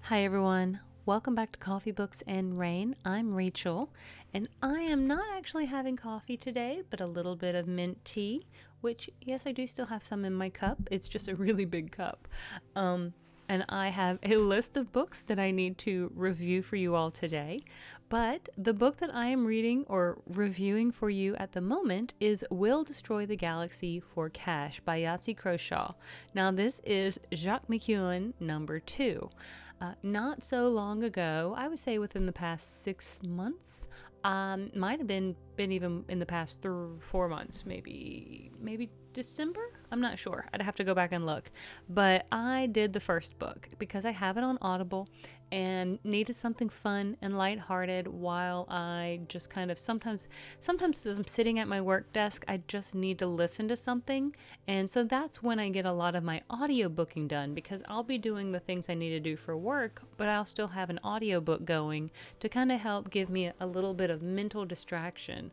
Hi everyone, welcome back to Coffee Books and Rain. I'm Rachel, and I am not actually having coffee today, but a little bit of mint tea, which, yes, I do still have some in my cup. It's just a really big cup. And I have a list of books that I need to review for you all today. But the book that I am reading or reviewing for you at the moment is Will Destroy the Galaxy for Cash by Yahtzee Croshaw. Now, this is Jacques McKeown number 2. Not so long ago, I would say within the past 6 months, might have been even in the past 4 months, maybe December? I'm not sure. I'd have to go back and look. But I did the first book because I have it on Audible and needed something fun and lighthearted while I just kind of sometimes as I'm sitting at my work desk, I just need to listen to something. And so that's when I get a lot of my audiobooking done, because I'll be doing the things I need to do for work, but I'll still have an audiobook going to kind of help give me a little bit of mental distraction.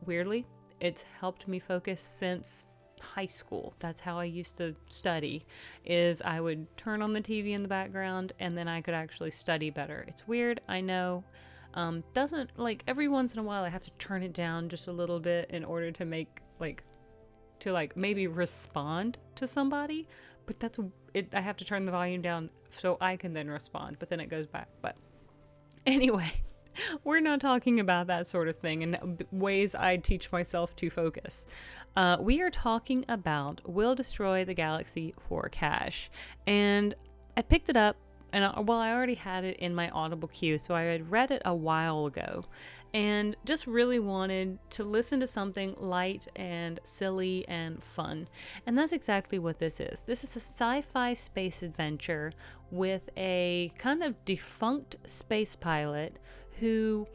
Weirdly, it's helped me focus since high school. That's how I used to study, is I would turn on the TV in the background and then I could actually study better. It's weird, I know. Doesn't, like, every once in a while I have to turn it down just a little bit in order to make maybe respond to somebody, but that's it. I have to turn the volume down so I can then respond, but then it goes back. But anyway, we're not talking about that sort of thing and ways I teach myself to focus. We are talking about Will Destroy the Galaxy for Cash. And I picked it up, and I already had it in my Audible queue, so I had read it a while ago. And just really wanted to listen to something light and silly and fun. And that's exactly what this is. This is a sci-fi space adventure with a kind of defunct space pilot who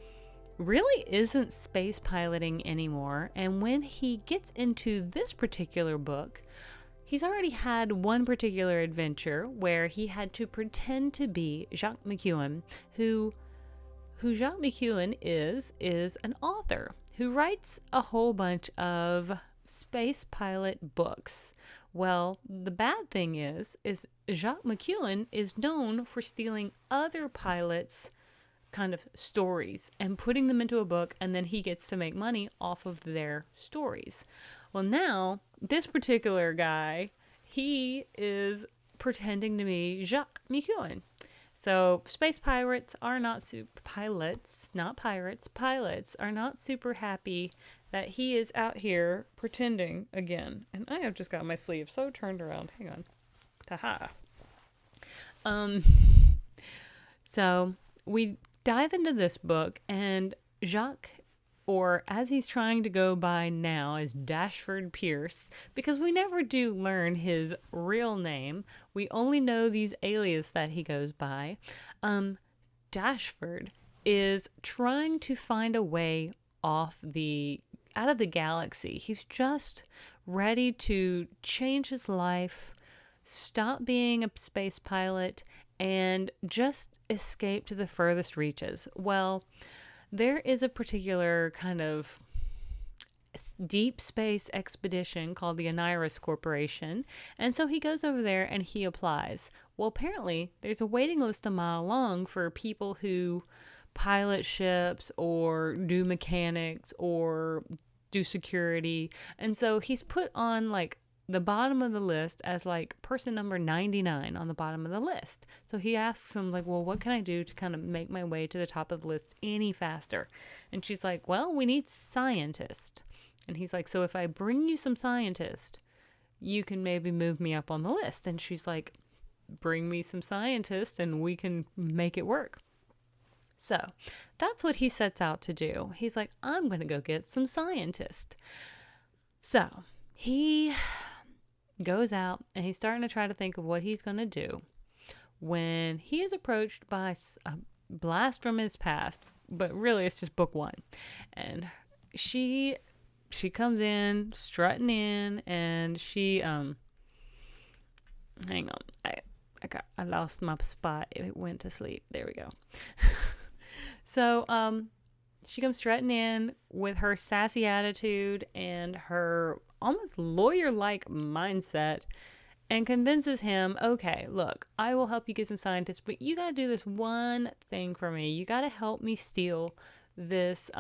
really isn't space piloting anymore. And when he gets into this particular book, he's already had one particular adventure where he had to pretend to be Jacques McKeown, who Jacques McKeown is an author who writes a whole bunch of space pilot books. Well, the bad thing is Jacques McKeown is known for stealing other pilots' kind of stories and putting them into a book, and then he gets to make money off of their stories. Well, now this particular guy, he is pretending to be Jacques McKeown. So space pirates are not pilots are not super happy that he is out here pretending again. And I have just got my sleeve so turned around. Hang on. Taha. So we dive into this book, and Jacques, or as he's trying to go by now, is Dashford Pierce, because we never do learn his real name. We only know these aliases that he goes by. Dashford is trying to find a way out of the galaxy. He's just ready to change his life, stop being a space pilot, and just escape to the furthest reaches. Well, there is a particular kind of deep space expedition called the Aniris Corporation, and so he goes over there and he applies. Well, apparently there's a waiting list a mile long for people who pilot ships or do mechanics or do security, and so he's put on like the bottom of the list as like person number 99 on the bottom of the list. So he asks him, like, well, what can I do to kind of make my way to the top of the list any faster? And she's like, well, we need scientists. And he's like, so if I bring you some scientists, you can maybe move me up on the list. And she's like, bring me some scientists and we can make it work. So that's what he sets out to do. He's like, I'm going to go get some scientists. So he goes out and he's starting to try to think of what he's going to do when he is approached by a blast from his past, but really it's just book 1. And she comes in strutting in, and she hang on, I lost my spot. It went to sleep. There we go. So she comes strutting in with her sassy attitude and her almost lawyer-like mindset, and convinces him, okay, look, I will help you get some scientists, but you got to do this one thing for me. You got to help me steal this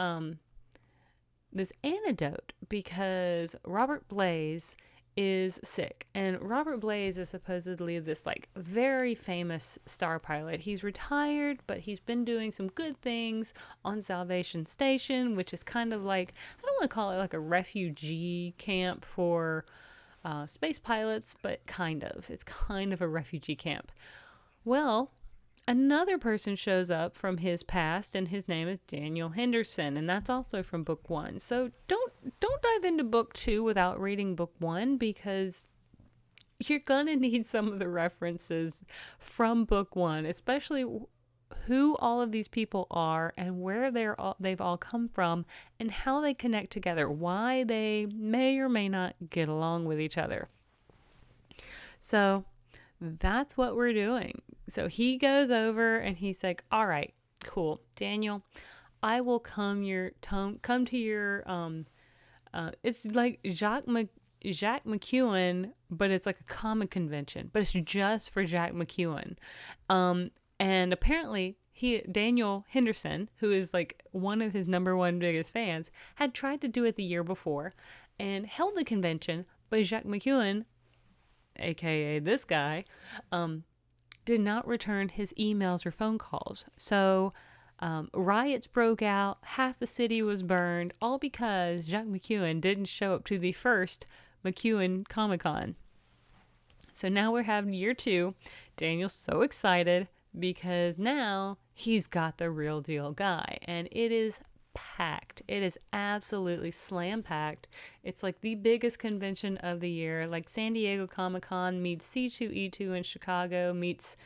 this antidote because Robert Blaze is sick. And Robert Blaze is supposedly this like very famous star pilot. He's retired, but he's been doing some good things on Salvation Station, which is kind of like, I don't want to call it like a refugee camp for space pilots, but kind of. It's kind of a refugee camp. Well, another person shows up from his past, and his name is Daniel Henderson, and that's also from book 1. So don't dive into book 2 without reading book 1, because you're gonna need some of the references from book 1, especially who all of these people are and where they've all come from and how they connect together, why they may or may not get along with each other. So that's what we're doing. So he goes over and he's like, all right, cool, Daniel, I will come to your it's like Jacques McKeown, but it's like a comic convention, but it's just for Jacques McKeown. And apparently Daniel Henderson, who is like one of his number one biggest fans, had tried to do it the year before and held the convention, but Jacques McKeown, aka this guy, did not return his emails or phone calls. So riots broke out, half the city was burned, all because Jacques McKeown didn't show up to the first McKeown Comic-Con. So now we're having year 2. Daniel's so excited because now he's got the real deal guy, and it is packed. It is absolutely slam packed. It's like the biggest convention of the year. Like San Diego Comic-Con meets C2E2 in Chicago meets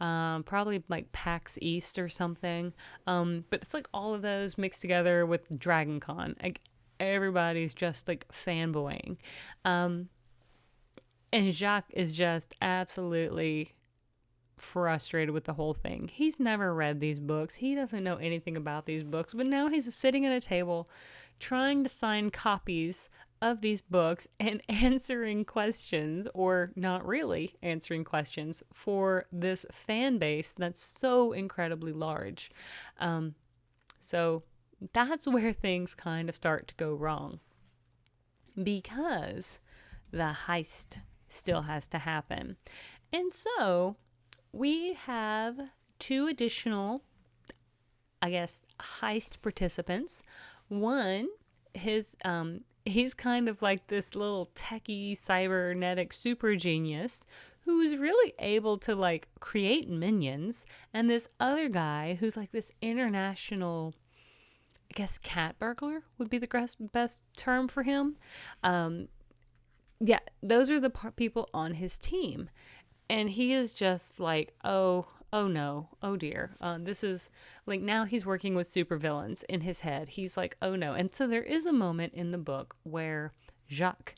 probably like PAX East or something. But it's like all of those mixed together with Dragon Con. Like everybody's just like fanboying. And Jacques is just absolutely frustrated with the whole thing. He's never read these books. He doesn't know anything about these books, but now he's sitting at a table trying to sign copies of these books and answering questions, or not really answering questions, for this fan base that's so incredibly large. So that's where things kind of start to go wrong, because the heist still has to happen. And so we have 2 additional, I guess, heist participants. One, he's kind of like this little techie cybernetic super genius who's really able to like create minions, and this other guy who's like this international, I guess, cat burglar would be the best term for him. Yeah, those are the people on his team. And he is just like, oh no, oh dear. This is like, now he's working with supervillains in his head. He's like, oh no. And so there is a moment in the book where Jacques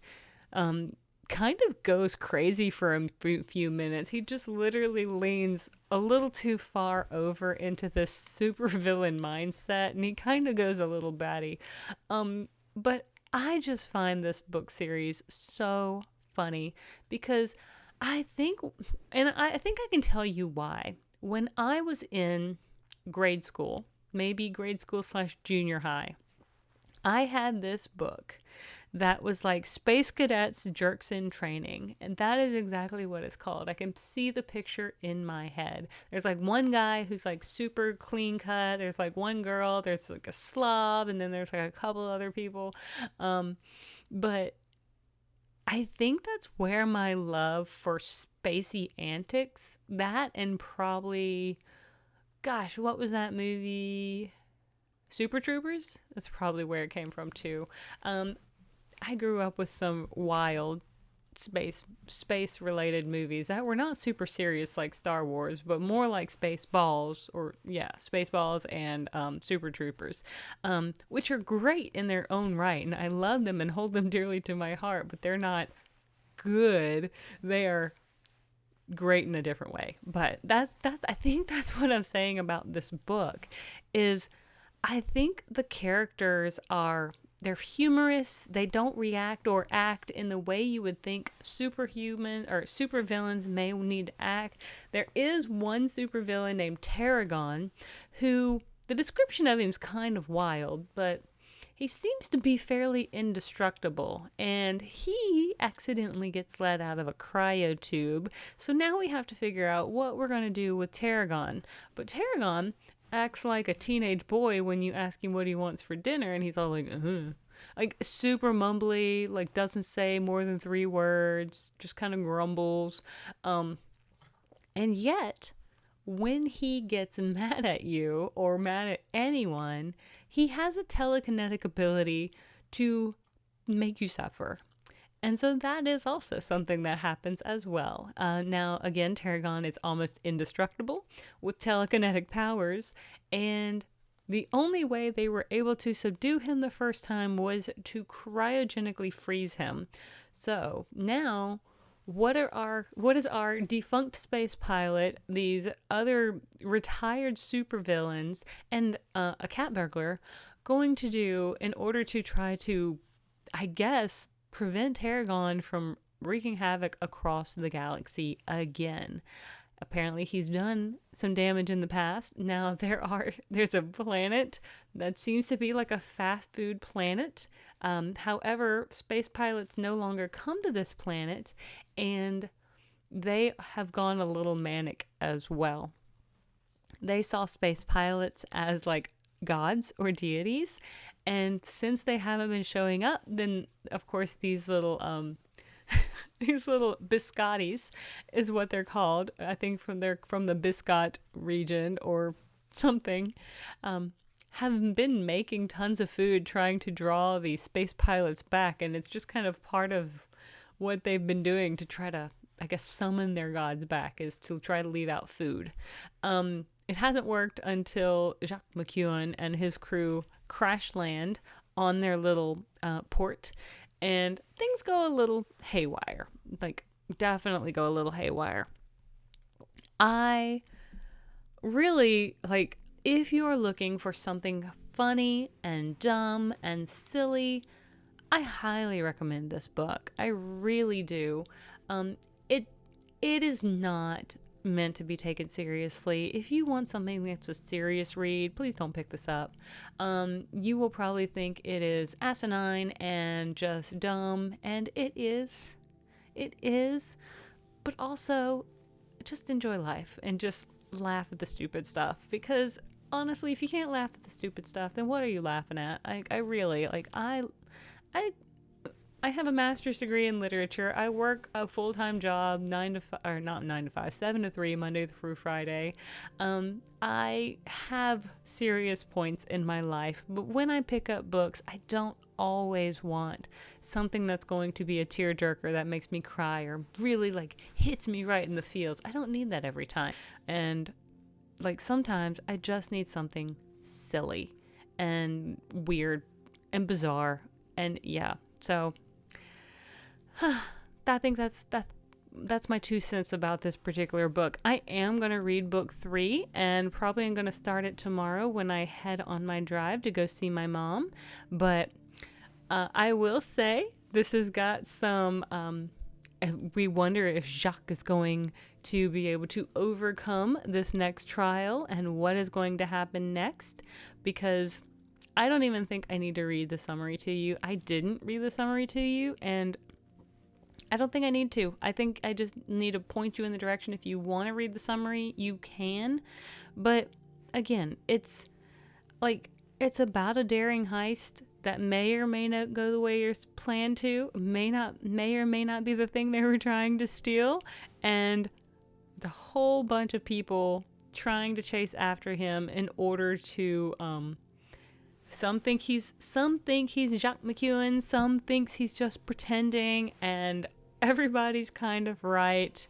kind of goes crazy for a few minutes. He just literally leans a little too far over into this supervillain mindset, and he kind of goes a little batty. But I just find this book series so funny because I think I can tell you why. When I was in grade school, maybe grade school / junior high, I had this book that was like Space Cadets Jerks in Training. And that is exactly what it's called. I can see the picture in my head. There's like one guy who's like super clean cut. There's like one girl. There's like a slob. And then there's like a couple other people. But I think that's where my love for spacey antics, that and probably, gosh, what was that movie? Super Troopers? That's probably where it came from too. I grew up with some wild space related movies that were not super serious like Star Wars, but more like Spaceballs, Spaceballs and Super Troopers, which are great in their own right, and I love them and hold them dearly to my heart, but they're not good. They are great in a different way. But that's I think that's what I'm saying about this book, is I think the characters are they're humorous. They don't react or act in the way you would think superhuman or supervillains may need to act. There is one supervillain named Tarragon who, the description of him is kind of wild, but he seems to be fairly indestructible, and he accidentally gets let out of a cryo tube. So now we have to figure out what we're going to do with Tarragon. But Tarragon acts like a teenage boy when you ask him what he wants for dinner, and he's all like, like super mumbly, like doesn't say more than 3 words, just kind of grumbles. And yet, when he gets mad at you or mad at anyone, he has a telekinetic ability to make you suffer. And so that is also something that happens as well. Now, again, Tarragon is almost indestructible with telekinetic powers, and the only way they were able to subdue him the first time was to cryogenically freeze him. So now, what is our defunct space pilot, these other retired supervillains, and a cat burglar going to do in order to try to, I guess, prevent Tarragon from wreaking havoc across the galaxy again? Apparently he's done some damage in the past. Now there's a planet that seems to be like a fast food planet. However, space pilots no longer come to this planet, and they have gone a little manic as well. They saw space pilots as like gods or deities, and since they haven't been showing up, then of course these little these little biscottis is what they're called. I think from the Biscot region or something. Have been making tons of food trying to draw the space pilots back, and it's just kind of part of what they've been doing to try to, I guess, summon their gods back, is to try to leave out food. It hasn't worked until Jacques McKeown and his crew crash land on their little port, and things go a little haywire. Like, definitely go a little haywire. I really, like, if you're looking for something funny and dumb and silly, I highly recommend this book. I really do. It is not meant to be taken seriously. If you want something that's a serious read, please don't pick this up. You will probably think it is asinine and just dumb, and it is. It is. But also, just enjoy life and just laugh at the stupid stuff, because honestly, if you can't laugh at the stupid stuff, then what are you laughing at? I have a master's degree in literature. I work a full-time job, 7 to 3, Monday through Friday. I have serious points in my life, but when I pick up books, I don't always want something that's going to be a tearjerker that makes me cry or really like hits me right in the feels. I don't need that every time. And like sometimes I just need something silly and weird and bizarre. And yeah, so I think that's my 2 cents about this particular book. I am going to read book 3, and probably I'm going to start it tomorrow when I head on my drive to go see my mom. But I will say this has got some, we wonder if Jacques is going to be able to overcome this next trial and what is going to happen next, because I don't even think I need to read the summary to you. I didn't read the summary to you, and I don't think I need to. I think I just need to point you in the direction. If you want to read the summary, you can. But again, it's about a daring heist that may or may not go the way you're planned to, may or may not be the thing they were trying to steal, and the whole bunch of people trying to chase after him in order to some think he's Jacques McKeown, some thinks he's just pretending, and everybody's kind of right.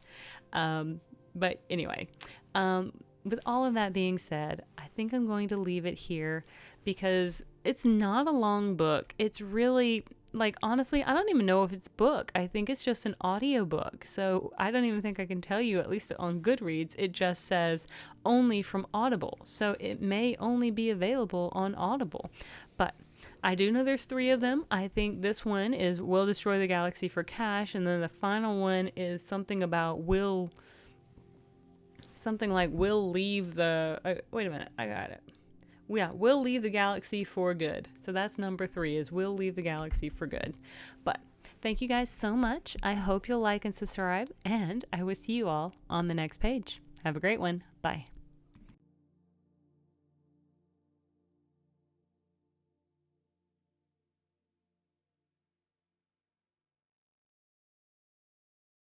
But anyway, with all of that being said, I think I'm going to leave it here, because it's not a long book. It's really, like, honestly, I don't even know if it's a book. I think it's just an audio book. So I don't even think I can tell you, at least on Goodreads, it just says only from Audible. So it may only be available on Audible. But I do know there's 3 of them. I think this one is will destroy the galaxy for cash, and then the final one is something about something like will leave the wait a minute, I got it. Yeah, will leave the galaxy for good. So that's number 3, is will leave the galaxy for good. But thank you guys so much. I hope you'll like and subscribe, and I will see you all on the next page. Have a great one. Bye.